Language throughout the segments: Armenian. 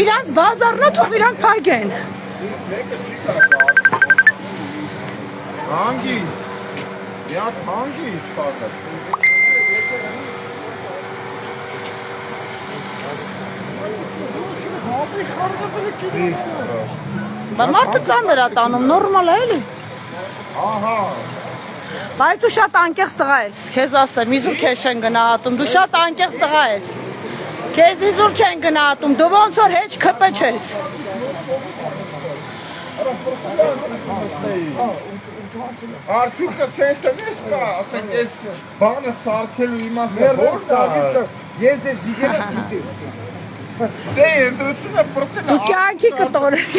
Իրանց բազարնա թող իրանք փակեն։ Հանգիստ։ Միա հանգիստ փակած։ Բա մարդը ծանր է տանում, նորմալ է էլի։ Ահա։ Բայց դու շատ անկեղծ տղա ես, քեզ ասեմ, իզուր քեզ չեն գնահատում, դու շատ անկեղծ տղա ես։ Քեզ իզուր չեն գնահատում, դու ոնց որ հեչ քպը չես։ Արդյունքը սենց տնես կա, ասենք ես բանը սարքելու իմաստը ո՞րն է։ Ես ձեր ջիգերը պիտի։ Ստե ընտրությունը պրոցենտ։ Դու կյանքի կտորես։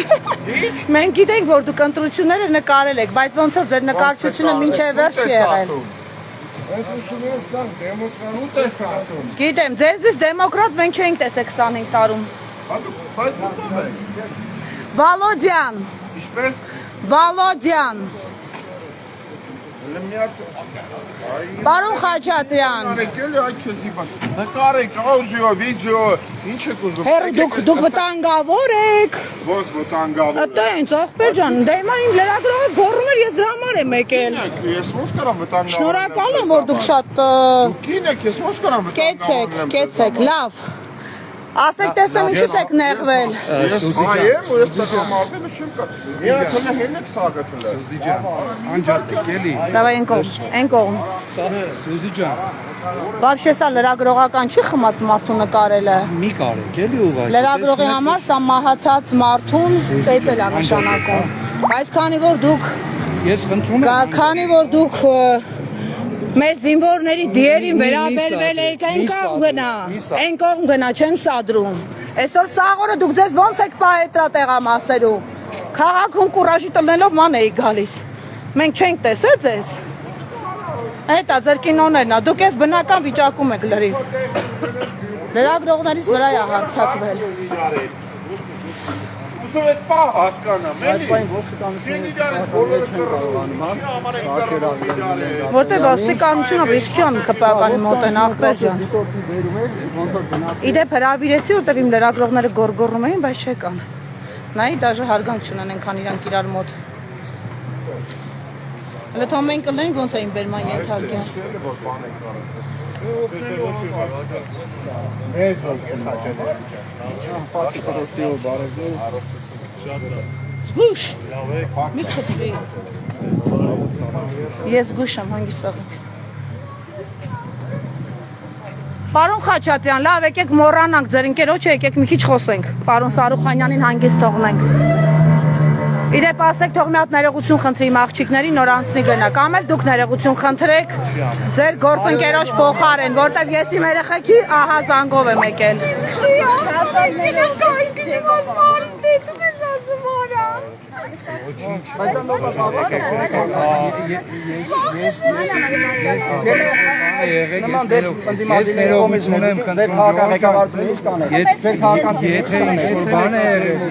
Մենք գիտենք, որ դուք ընտրությունները նկարել եք, բայց ոնց որ ձեր նկարչությունը մինչև վերջ եղել։ Ընտրությունները սա դեմոկրատ ես ասում։ Գիտեմ, ձեզից դեմոկրատ մենք չենք տեսել 25 տարում։ Բայց ո՞ւր եք։ Վալոդյան, Ինչպես Վալոդյան, Պարոն Խաչատրյան։ Եկել է այդ քեզի բան։ Նկարեք, աուդիո, վիդեո, ինչ եք ուզում։ Հերո դուք վտանգավոր եք։ Ո՞ս վտանգավոր։ Այդտենց ախպեր ջան, դե հիմա իմ լրագրողը գոռում էր, ես դրա համար եմ եկել։ Ես ո՞ս կարամ վտանգավոր։ Շնորհակալ եմ, որ դուք շատ Կին եք, ես ո՞ս կարամ վտանգավոր։ կեցեք, լավ։ Ասեք տեսեմ ինչու եք նեղվել։ Ես այեմ ու ես տղամարդը շեմ կա։ Միակ հենց հենեք սաղաթելը։ Սուզի ջան, անջատիկ էլի։ Դավայ են կողմ։ Սուզի ջան, Բաբշե սա լրագրողական չի խմած մարդու նկարելը։ մի կարեք էլի ուղղակի։ Լրագրողի համար սա մահացած մարդուն ծեծել է նշանակում։ Բայց քանի որ դուք մեզ զինվորների դիերին վերաբերվել եք, այն կողմ գնա, չեմ սադրում։ Այսօր սաղորը դուք ձեզ ոնց եք պահետրա տեղամասերու։ Քաղաքում կուրաժի տնելով ման էիք գալիս։ Մենք չենք տեսել ձեզ։ Հետա ձեր կինոներն է, դուք ես բնական վիճակում եք լրիվ։ Լրագրողներից վրա է հարձակվել։ Ուզում եք պահ հասկանամ, էլի։ Որտե ոստիկանությունը ռիսկի ան կպականի մոտ են ախպեր ջան։ Իդեպ հրավիրեցի, որտեվ իմ լրագրողները գորգոռում էին, բայց չեկան։ Նայի դաժե հարգանք չունեն այնքան իրանք իրար մոտ։ Հələ թող մենք կլենք ոնց էին բերման ենթարկել։ Զգուշ, մի խցվի։ Ես զգուշ եմ, հանգիստ աղեք։ Պարոն Խաչատրյան, լավ եկեք մոռանանք ձեր ընկերոջը, եկեք մի քիչ խոսենք։ Պարոն Սարուխանյանին հանգիստ թողնենք։ Իդեպ ասեք թող մի հատ ներողություն խնդրի իմ աղջիկների նոր անցնի գնա, կամ էլ դուք ներողություն խնդրեք ձեր գործընկերոջ փոխարեն, որտեվ ես իմ երեխեքի ահա զանգով եմ եկել։ Ես ներողություն ունեմ խնդրել քաղաքականությունից կանեք։ Եթե ինչ-որ բան է եղել,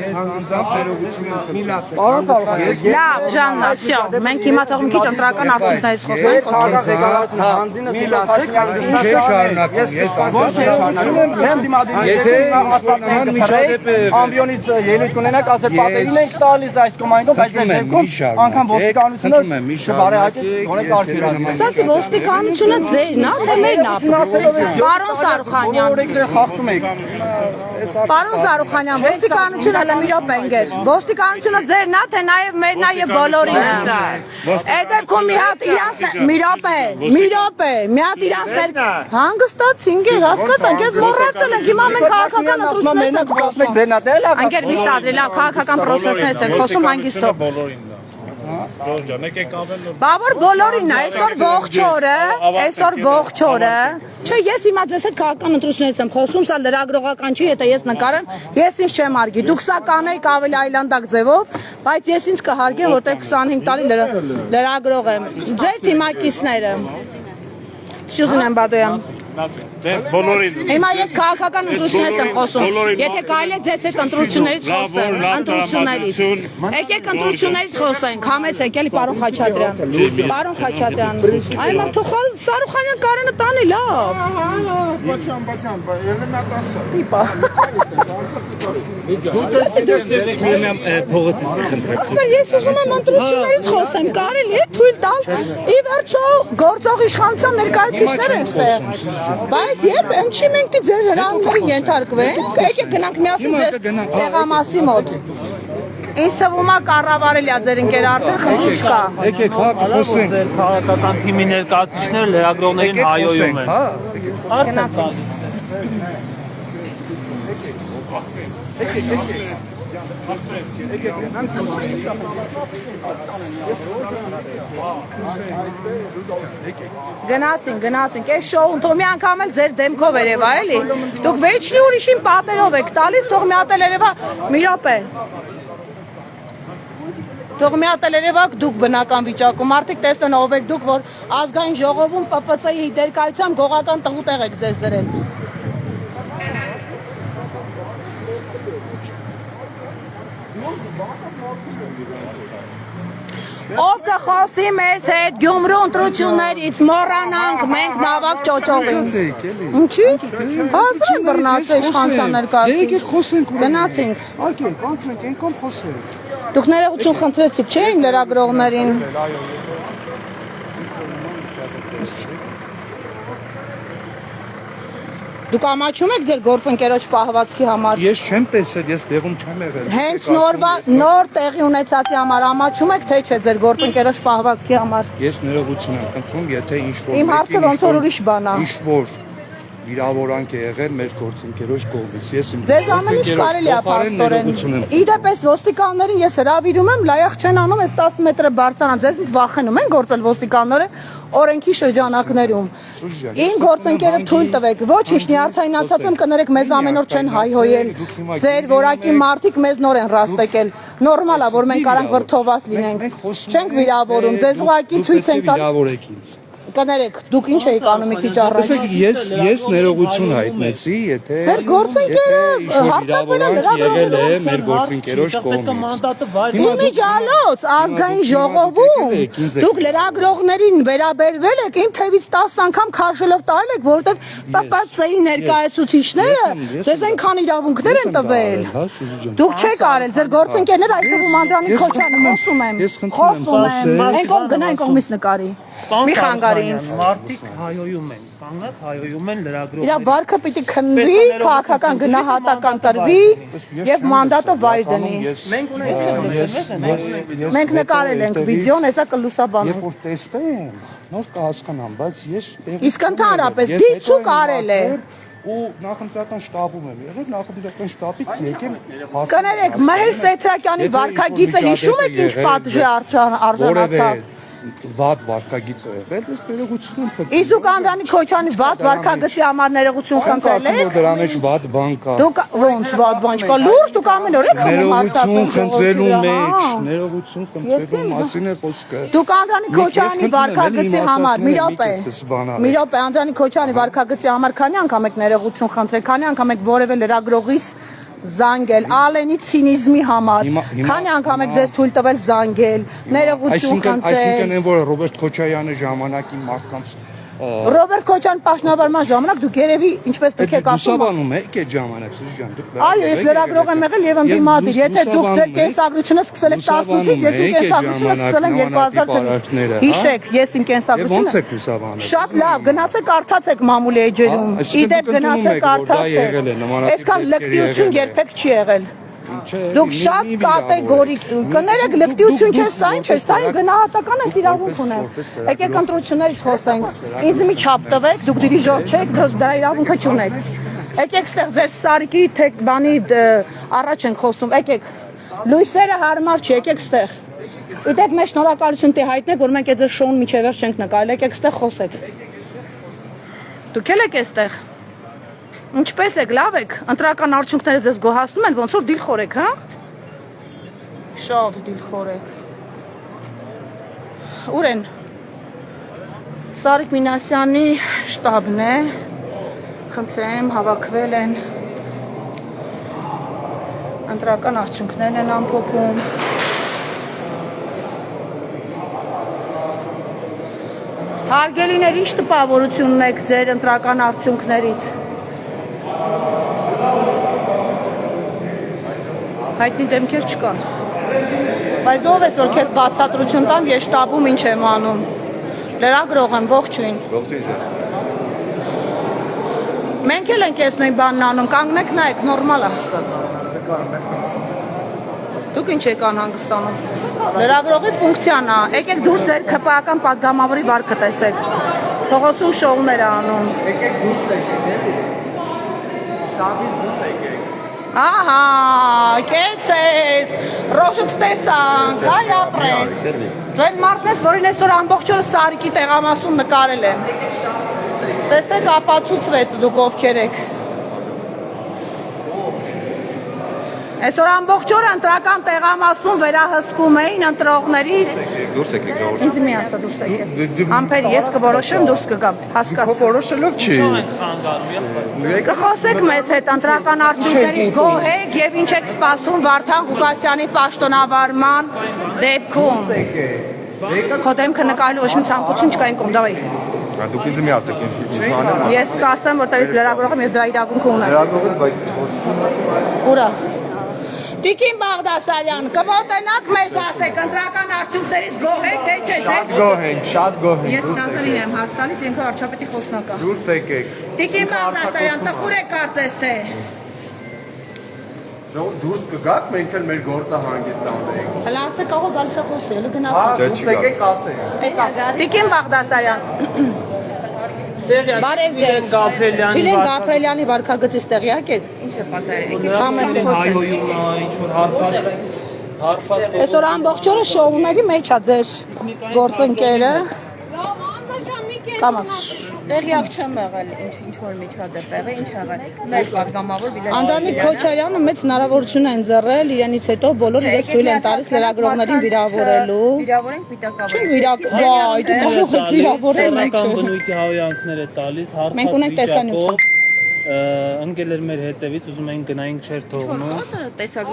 Լավ, Ժաննա, всё, մենք հիմա թող մի քիչ ընտրական արդյունքներից խոսենք։ Ամբիոնից ելույթ ունենաք, ասել պատերին ենք տալիս այս կոմայնքով, բայց դեպքում անգամ ոստիկանությունը չբարեհաճեց, գոնե կարգեր արի։ Կստացի ոստիկանությունը ձերն է, թե մերն է։ Պարոն Սարուխանյան։ Խախտում եք։ Պարոն Սարուխանյան, ոստիկանությունը հələ մի րոպե ընկեր։ Ոստիկանությունը ձերն է, թե նաև մերն է եւ բոլորին է։ Այդ դեպքում մի հատ իրանց մի րոպե, մի հատ իրանց հանգստացի ընկեր, հասկացանք, ես մոռացել եմ, հիմա մենք քաղաքական ընտրություններից ենք խոսում։ Ընկեր մի սադրի, լավ, քաղաքական պրոցեսներից ենք խոսում, հանգիստով։ Բա որ բոլորին է, այսօր ողջ օրը, չէ, ես հիմա ձեզ հետ քաղաքական ընտրություններից եմ խոսում, սա լրագրողական չի, եթե ես նկարեմ, ես ինձ չեմ հարգի, դուք սա կանեիք ավելի այլանդակ ձևով, բայց ես ինձ կհարգեմ, որտեղ 25 տարի լրագրող եմ, ձեր թիմակիցները, Սյուզան Բադոյան։ Հիմա ես քաղաքական ընտրություններից եմ խոսում, եթե կարելի է ձեզ հետ ընտրություններից խոսեմ, ընտրություններից, եկեք ընտրություններից խոսենք, համեցեք էլի պարոն Խաչատրյան, պարոն Խաչատրյան, այ թող Սարուխանյան Կարենը տանի լավ։ Բաչան, ելնա տասը։ Տիպա։ Փողոցից կխնդրեմ։ Ես ուզում եմ ընտրություններից խոսեմ, կարելի է թույլ տալ ի վերջո գործող իշխանության ներկայացուցիչներ են ստեղ։ Բայց երբ ինչի մենք ձեր հրավերին ենթարկվենք, եկեք գնանք միասին ձեր տեղամասի մոտ։ Ինձ թվում է կառավարել է ձեր ընկերը արդեն խնդիր չկա։ Եկեք հա խոսենք։ Ձեր քաղաքական թիմի ներկայացուցիչները լրագրողներին հայոյում են։ Արդեն Գնացինք, այս շոուն թող մի անգամ էլ ձեր դեմքով երևա էլի։ Դուք վերջնի ուրիշին պատերով եք տալիս, թող մի հատ էլ երևա մի րոպե։ Թող մի հատ էլ երևա դուք բնական վիճակում, մարդիկ տեսնեն ով եք դուք, որ ազգային ժողովում ՊՊՑ-ի ներկայությամբ գողական տղուտեղ եք ձեզ դրել։ Ով կխոսի մեզ հետ Գյումրու ընտրություններից մոռանանք մենք նավակ ճոճողին։ Ինչի՞։ Հազար բռնացել իշխանության ներկայացուցիչ։ Եկեք խոսենք։ Գնացինք։ Եկեք, կանցնենք, այնքան խոսենք։ Դուք ներողություն խնդրեցիք, չէ՞, իմ լրագրողներին։ Դուք ամաչում եք ձեր գործընկերոջ պահվածքի համար։ Ես չեմ տեսել, ես տեղում չեմ եղել։ Հենց նոր տեղի ունեցածի համար ամաչում եք, թե չէ ձեր գործընկերոջ պահվածքի համար։ Ես ներողություն եմ խնդրում, եթե ինչ-որ Իմ հարցը ոնց որ ուրիշ բան է։ ինչ-որ վիրավորանք է եղել մեր գործընկերոջ կողմից։ Ես իմ Ձեզ ամեն ինչ կարելի է փաստորեն։ Իդեպ ոստիկաններին ես հրավիրում եմ, լայախ չեն անում, այս 10 մետրը բարձրանան։ Ձեզնից վախենում են գործել ոստիկանները օրենքի շրջանակներում։ Իմ գործընկերը թույլ տվեք, ոչինչ նյարդայնացած եմ կներեք, մեզ ամեն օր չեն հայհոյել։ Ձեր որակի մարդիկ մեզ նոր են ռաստեկել։ Նորմալ է, որ մենք կարանք վրդովված լինենք։ Չենք վիրավորում, ձեզ ուղղակի ցույց ենք տալիս։ Կներեք, դուք ինչ եք անում մի քիչ առաջ։ Ես ներողություն հայտնեցի, եթե Ձեր գործընկերը հարցակվել է եղել է մեր գործընկերոջ կողմից։ Իմիջալոց ազգային ժողովում դուք լրագրողներին վերաբերվել եք, իմ թևից 10 անգամ քաշելով տարել եք, որովհետև ՊՊՑ-ի ներկայացուցիչները ձեզ այնքան իրավունքներ են տվել։ Դուք չեք արել, ձեր գործընկերները այդ թվում Անդրանիկ Քոչյանը խոսում եմ։ Այնքան գնա կողմից նկարի։ Մի խանգարի ինձ։ մարդիկ հայոյում են, կանգնած հայոյում են լրագրողներին։ Իրա վարկը պիտի քննվի, քաղաքական գնահատական տրվի եւ մանդատը վայր դնի։ Մենք նկարել ենք վիդեոն, հեսա կլուսաբանում։ Երբ որ տեսնեմ, նոր կհասկանամ, բայց ես Իսկ ընդհանրապես դիցուկ արել է։ ու նախընտրական շտաբում եմ եղել, նախընտրական շտաբից եկել Կներեք, Մհեր Սեթրակյանի վարկագիծը հիշում եք ինչ պատժի արժանացավ։ վատ վարկագիծ է եղել, ես ներողություն եմ խնդրում։ Իսկ Անդրանիկ Քոչյանի վատ վարկագծի համար ներողություն խնդրել եք։ Դրա մեջ վատ բան կա։ Դուք ոնց վատ բան չկա, լուրջ դուք ամեն օր եք խմում Ներողություն խնդրելու մեջ, ներողություն խնդրելու մասին է խոսքը։ Դուք Անդրանիկ Քոչյանի վարկագծի համար, մի րոպե, Անդրանիկ Քոչյանի վարկագծի համար քանի անգամ եք ներողություն խնդրել, քանի անգամ եք որևէ լրագրողից զանգել, Ալենի ցինիզմի համար, քանի անգամ եք ձեզ թույլ տվել զանգել, ներողություն խնդրել։ Այսինքն այն որ Ռոբերտ Քոչարյանը ժամանակին մարդկանց Ռոբերտ Քոչյան պաշտոնավարման ժամանակ դուք երևի ինչպես դուք եք ասում։ Լուսաբանում եք այդ ժամանակ, Սուզան, դուք։ Այո, ես լրագրող եմ եղել եւ ընդդիմադիր։ Եթե դուք ձեր կենսագրությունը սկսել եք 18-ից, ես իմ կենսագրությունը սկսել եմ 2000-ից։ Հիշեք, ես իմ կենսագրությունը։ Ո՞նց եք լուսաբանում։ Շատ լավ, գնացեք արդացեք մամուլի էջերում։ Իդեպ գնացեք արդացեք։ Այսքան լկտիություն երբեք չի եղել։ Դուք շատ կատեգորիկ կներեք լկտիություն չէ, սա ինչ է, սա գնահատական է, իրավունք ունեմ։ Եկեք ընտրություններից խոսենք։ Ինձ մի չափ տվեք, դուք դիրիժոր չեք, դա իրավունքը չունեք։ Եկեք ստեղ ձեր սարիկի թե բանի առաջ ենք խոսում, եկեք։ Լույսերը հարմար չի, եկեք ստեղ։ Իդեպ մեզ շնորհակալություն տի հայտնեք, որ մենք այդ ձեր շոուն միջև վերջ չենք նկարել, եկեք ստեղ խոսեք։ Դուք եք այստեղ։ Ինչպես եք, լավ եք, ընտրական արդյունքները ձեզ գոհացնում են, ոնց որ դիլխոր եք, հա? Շատ դիլխոր եք։ Ուր են։ Սարիկ Մինասյանի շտաբն է, խնդրեմ, հավաքվել են, ընտրական արդյունքներն են ամփոփում։ Հարգելիներ, ինչ տպավորություն ունեք ձեր ընտրական արդյունքներից։ Հայտնի դեմքեր չկան։ Բայց ով ես որ քեզ բացատրություն տամ, ես շտաբում ինչ եմ անում։ Լրագրող եմ, ողջույն։ Մենք էլ ենք այս նույն բանն անում, կանգնեք նայեք, նորմալ է։ Դուք ինչ եք անհանգստանում։ Լրագրողի ֆունկցիան է։ Եկեք դուրս եք ԿՊԱ-ական պատգամավորի վարկը տեսեք։ Փողոցում շոուներ է անում։ Եկեք դուրս եկեք, էլի։ Շաբից դուրս եկեք։ Ահա, կեցես, ռոշուտ տեսանք, հայ ապրես։ Ձեն մարդն ես, որին այսօր ամբողջ օրը Սարիկի տեղամասում նկարել եմ։ Տեսեք ապացուցվեց դուք ովքեր եք։ Այսօր ամբողջ օրը ընտրական տեղամասում վերահսկում էին ընտրողներից։ Դուրս եկեք ժողովուրդ։ Ինձ մի ասա դուրս եկեք։ Ամպեր ես կորոշեմ դուրս կգամ, հասկացա։ Որոշելով չի։ Կխոսեք մեզ հետ ընտրական արդյունքներից գոհ եք եւ ինչ եք սպասում Վարդան Ղուկասյանի պաշտոնավարման դեպքում։ Քո դեմքը նկարելու ոչ մի ցանկություն չկա ինքն դավայ։ Դուք ինձ մի ասեք ինչ անեմ։ Ես կասեմ, որտեղից լրագրող եմ եւ դրա իրավունքը ունեմ։ Լրագրողը բայց Ուրա։ Տիկին Բաղդասարյան, կմոտենաք մեզ ասեք, ընտրական արդյունքներից գոհ եք, թե չէ, շատ գոհ ենք, շատ գոհ ենք։ Ես Նազարին եմ հարցալիս, ինքը վարչապետի խոսնակա։ Դուրս եկեք։ Տիկին Բաղդասարյան, տխուր եք կարծես թե։ Դուրս կգաք, մենք էլ մեր գործը հանգիստ անենք։ Հələ ասեք, աղո գալիս է խոսել, գնացեք։ Դուրս եկեք ասենք։ Եկա։ Տիկին Բաղդասարյան։ Բարև ձեզ։ Իլեն Գաբրելյանի վարքագծից տեղյակ եք։ Ինչ է պատահել։ Հայհոյում է, ինչ-որ հարփած։ Այսօր ամբողջ օրը շոուների մեջ է ձեր գործընկերը։ Կամաց։ Տեղյակ չեմ եղել ինչ որ միջադեպ է, ինչ եղել։ Մեր պատգամավոր Վիլեն Անդրանիկ Քոչարյանը մեծ հնարավորություն են ձեռել իրենից հետո բոլոր իրենց թույլ են տալիս լրագրողներին վիրավորելու։ Վիրավորենք պիտակավոր։ Չեն վիրակ, բայ, դու կարող եք վիրավորել։ Սեռական բնույթի հավյանքներ է տալիս, Մենք ունենք տեսանյութ։ ընկել էր մեր հետևից, ուզում էին գնայինք չեր թողնում։ Տեսակ։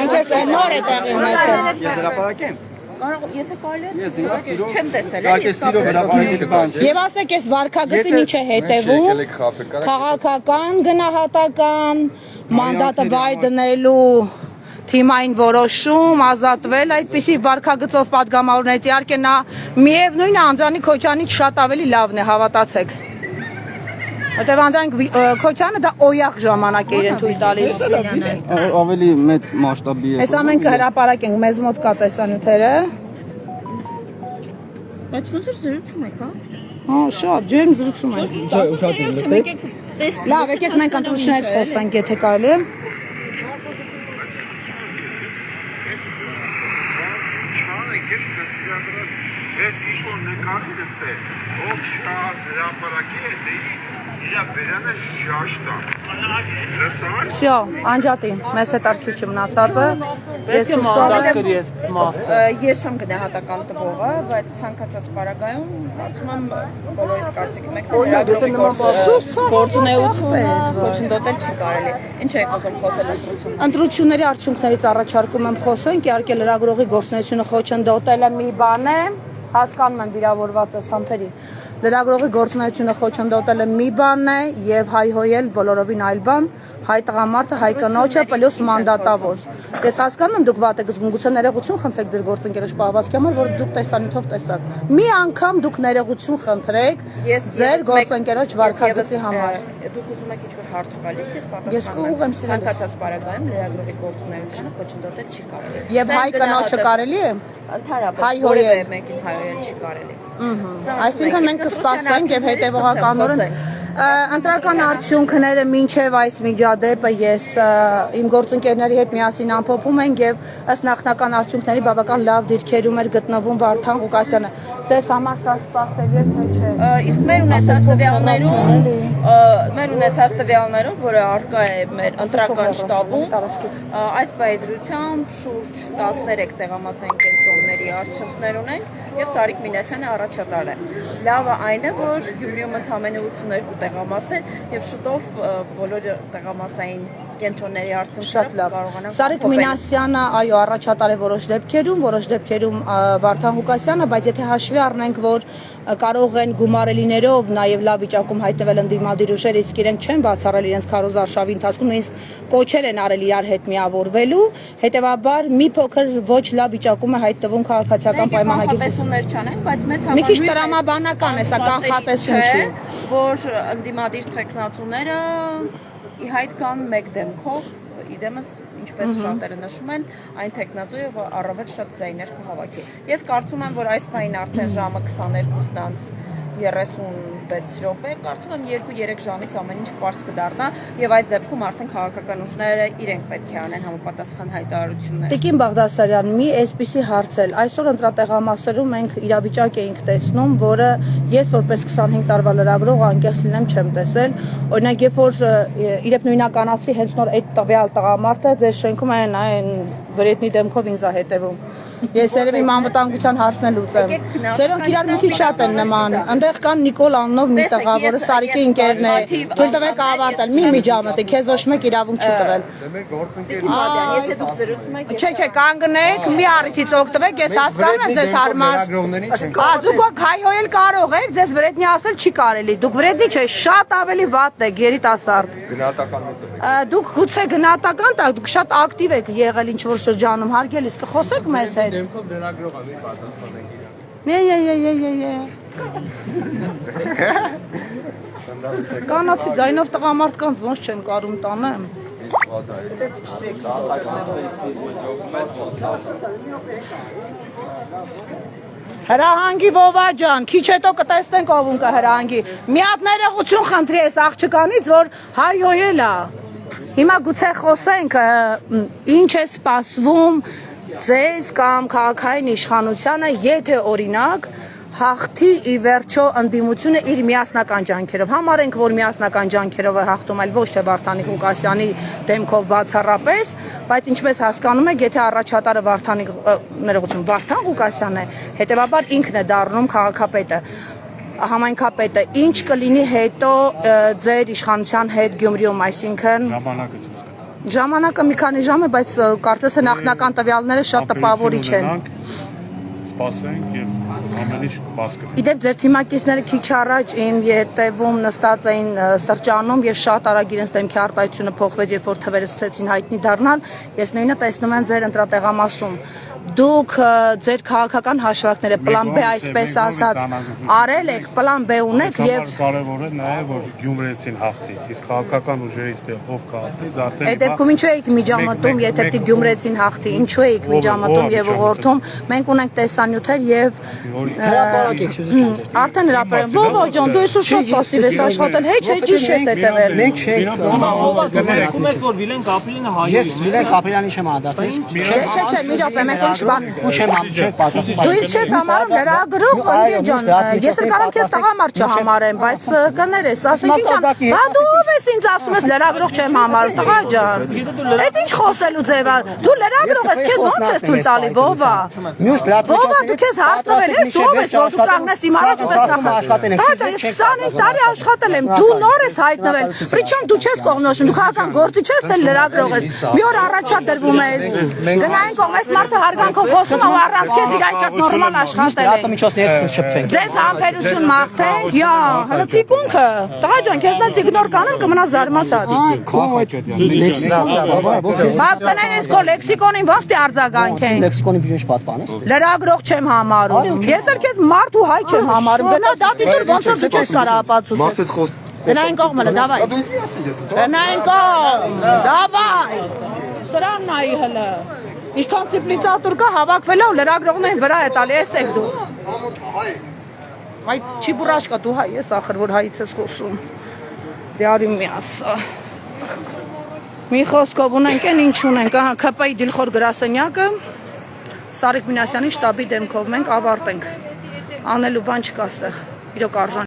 Մենք էս նոր է տեղի ունեցել։ Ես հրապարակեմ։ Կարող եթե կարելի է չեմ տեսել, Իհարկե սիրով հրապարակից կբան չէ։ Եվ ասեք, այս վարքագծին ինչ է հետևում։ Քաղաքական, գնահատական, մանդատը վայր դնելու թիմային որոշում, ազատվել այդպիսի վարքագծով պատգամավորներից իհարկե նա միևնույն է Անդրանիկ Քոչյանից շատ ավելի լավն է, հավատացեք։ Որտեւ Անդրանիկ Քոչյանը դա օյախ ժամանակ է իրեն թույլ տալիս։ Ավելի մեծ մասշտաբի է։ Այս ամենքը հրապարակենք, մեզ մոտ կա տեսանյութերը։ Բայց ոնց որ զրուցում եք, հա։ Հա, շատ ջերմ զրուցում ենք։ Շատ եմ լսել։ Լավ, եկեք մենք ընտրությունից խոսանք, եթե կարելի է։ Ես ինչ-որ նկարի դստե, ով շատ հրապարակի է, դե իրա բերանը շաշտ է։ Լսան։ Всё, անջատի, մեզ հետ արքիվ չմնացածը։ Ես Պետք է մանդատ կրի ես մասը։ Ես չեմ գնահատական տվողը, բայց ցանկացած պարագայում կարծում եմ բոլորիս կարծիքը մեկն է լրագրողի գործունեությունը ոչնդոտել չի կարելի։ Ինչ եք ուզում խոսել ընտրությունից։ Ընտրությունների արդյունքներից առաջարկում եմ խոսենք, իհարկե լրագրողի գործունեությունը խոչընդոտելը մի բան է, հասկանում եմ վիրավորված է համբերի։ Լրագրողի գործունեությունը խոչընդոտելը մի բան է եւ հայհոյել բոլորովին այլ բան, հայ տղամարդը, հայ կնոջը պլյուս մանդատավոր։ Ես հասկանում եմ դուք վատ եք զգում, գուցե ներողություն խնդրեք ձեր գործընկերոջ պահվածքի համար, որ դուք տեսանյութով տեսաք։ Մի անգամ դուք ներողություն խնդրեք ձեր գործընկերոջ վարքագծի համար։ Դուք ուզում եք ինչ-որ հարց ուղղալիք, ես Ես կուղեմ սիրելիս։ ցանկացած պարագայում լրագրողի գործունեությունը խոչընդոտել չի կարելի։ Եվ հայ կնոջը կարելի է։ Ընդհանրապես Հայհոյել։ որևէ մեկին հայհոյել չի կարելի։ Այսինքն մենք կսպասենք եւ հետեւողականորեն ընտրական արդյունքները մինչև այս միջադեպը ես իմ գործընկերների հետ միասին ամփոփում ենք եւ ըստ նախնական արդյունքների բավական լավ դիրքերում էր գտնվում Վարդան Ղուկասյանը։ Ձեզ համար սա սպասելի է թե չէ։ Իսկ մեր ունեցած տվյալներում, որը արկա է մեր ընտրական շտաբում, այս պայդրությամբ շուրջ 13 տեղամասային կենտրոնների արդյունքներ ունենք եւ Սարիկ Մինասյանը առաջատար է։ Լավը այն է, որ Գյումրիում ընդամենը 82 տեղամաս են եւ շուտով բոլոր տեղամասային կենտրոնների Շատ լավ։ Սարիկ Մինասյանը, այո, առաջատար է որոշ դեպքերում Վարդան Ղուկասյանը, բայց եթե հաշվի առնենք, որ կարող են գումարելիներով նաև լավ վիճակում հայտնվել ընդդիմադիր ուժեր, իսկ իրենք չեն բացառել իրենց քարոզարշավի ընթացքում, նույնիսկ կոչեր են արել իրար հետ միավորվելու, հետևաբար մի փոքր ոչ լավ վիճակում է հայտնվում քաղաքացիական պայմանագիր։ Չանենք, բայց մեզ Մի քիչ տրամաբանական է, սա կանխատեսում չի, որ ընդդիմադիր թեկնածուները ի հայտ կան մեկ դեմքով, իդեմս ինչպես շատերը նշում են, այն թեկնածուը առավել շատ ձայներ կհավաքի։ Ես կարծում եմ, որ այս պահին արդեն ժամը 22:36 րոպե, կարծում եմ 2-3 ժամից ամեն ինչ պարզ կդառնա եւ այս դեպքում արդեն քաղաքական ուժները իրենք պետք է անեն համապատասխան հայտարարություններ։ Տիկին Բաղդասարյան, մի այսպիսի հարց էլ, այսօր ընտրատեղամասերում մենք իրավիճակ էինք տեսնում, որը ես որպես 25 տարվա լրագրող անկեղծ լինեմ չեմ տեսել, օրինակ երբ որ իրեւ նույնականացի հենց նոր այդ տվյալ տղամարդը ձեր շենքում այն վրետնի դեմքով ինձ է հետևում։ Ես երևի իմ անվտանգության հարցն էլ լուծեմ։ Ձերոնք իրար մի քիչ շատ են նման։ Այնտեղ կան Նիկոլ անունով մի տղա, որը Սարիկի ընկերն է։ Թույլ տվեք ավարտել, մի միջամտի, քեզ ոչ մեկ իրավունք չի տվել։ Եթե դուք զրուցում եք, Չէ, կանգնեք, մի առիթից օգտվեք, ես հասկանում եմ ձեզ հարմար։ Դուք հայհոյել կարող եք, ձեզ վրետնի ասել չի կարելի։ Դուք վրետնի չէ, շատ ավելի վատ եք, երիտասարդ։ Դուք գուցե գնահատական տակ, դուք շատ ակտիվ եք եղել ինչ որ շրջանում, հարգելի, իսկ խոսեք մեզ հետ։ Դեմքով լրագրող եմ պատասխանենք իրան։ Կանացի ձայնով տղամարդկանց ոնց չեմ կարում տանեմ։ Հրահանգի Վովա ջան, քիչ հետո կտեսնենք ով ունկա հրահանգի։ Մի հատ ներողություն խնդրի ես աղջկանից, որ հայհոյել է։ Հիմա գուցե խոսենք ինչ է սպասվում ձեզ կամ քաղաքային իշխանությանը, եթե օրինակ հաղթի ի վերջո ընդդիմությունը իր միասնական ջանքերով։ Համարենք, որ միասնական ջանքերով է հաղթում, այլ ոչ թե Վարդան Ղուկասյանի դեմքով բացառապես, բայց ինչպես հասկանում եք, եթե առաջատարը Վարդան Ղուկասյանն է, հետևաբար ինքն է դառնում քաղաքապետը։ Համայնքապետը ինչ կլինի հետո ձեր իշխանության հետ Գյումրիում, այսինքն ժամանակը մի քանի ժամ է, բայց կարծես է նախնական տվյալները շատ տպավորիչ են։ Սպասենք եւ ամեն ինչ բաց կլինի։ Իդեպ ձեր թիմակիցները քիչ առաջ իմ ետևում նստած էին սրճանում եւ շատ արագ իրենց դեմքի արտահայտությունը փոխվեց, երբ որ թվերը սկսեցին հայտնի դառնալ։ Ես նույնը տեսնում եմ ձեր ընտրատեղամասում։ Դուք ձեր քաղաքական հաշվարկները պլան B այսպես ասած արել եք, պլան B ունեք եւ կարևոր է նաեւ որ Գյումրեցին հաղթի, իսկ քաղաքական ուժերից դե ով կհաղթի, դա արդեն այդ դեպքում ինչու եք միջամտում, եթե դի Գյումրեցին հաղթի, ինչու եք միջամտում եւ ուղղորդում, մենք ունենք տեսանյութեր եւ արդեն հրապարակ Վովա ջան, դու այսօր շատ պասիվ ես աշխատել, հեչ ես հետևել։ Մենք չենք Գում ես որ Վիլեն Կապելինը հայ է։ Ես Վիլեն Կապելյանի չեմ անդրադարձել։ Չէ, մի րոպե, մենք ուրիշ բան։ Չեմ պատասխանում։ Դու ինձ չես համարում լրագրող, ընկեր ջան, ես էլ կարող քեզ տղամարդ չհամարեմ, բայց կներես, ասենք ինչ ան, հա դու ով ես ինձ ասում ես լրագրող չեմ համարում, տղա ջան։ Այդ ինչ խոսելու ձև է։ Դու լրագրող ես, քեզ ո՞նց ես թույլ տալի, Վովա։ Վովա, դու քեզ հարցրել ես, դու ով ես, որ դու կանգնես իմ առաջ ու տեսնախ։ Տղա ջան, ես 25 տարի աշխատել եմ, դու նոր ես հայտնվել։ Պրիչոմ դու չես կողնոշում, դու քաղաքական գործի չես, թե լրագրող ես։ Մի օր առաջադրվում ես։ Գնային կողմես մարդը հարգանքով խոսում ու առանց քեզ իր այդ նորմալ աշխատել է։ Ձեզ համբերություն մաղթենք, յա, հələ թիկունքը։ Տղա ջան, քեզնից իգնոր կանեմ կմնա զարմացած։ Բաց կներես քո լեքսիկոնին ոնց դի արձագանքեն։ Լեքսիկոնի ինչ պատպանես։ Լրագրող չեմ համարում։ Ես էլ քեզ մարդ ու հայ չեմ համարում։ Գնա դատի դուր ոնց որ դու քեզ կարա ապացուցես։ Մարդդ խոս Գնային կողմը, դավայ։ Գնային կողմ, դավայ։ Սրան նայի հələ։ Ինչքան ծիպլիցատուր կա հավաքվել ու լրագրողներին վրա է տալի, ես եք դու։ Այ չի բուրաշկա դու հայ ես ախր որ հայից ես խոսում։ Դե արի մի ասա։ Մի խոսքով ունենք են ինչ ունենք, ԿՊ-ի Դիլխոր գրասենյակը Սարիկ Մինասյանի շտաբի դեմքով մենք ավարտենք։ Անելու բան չկա այստեղ։ Իրոք արժան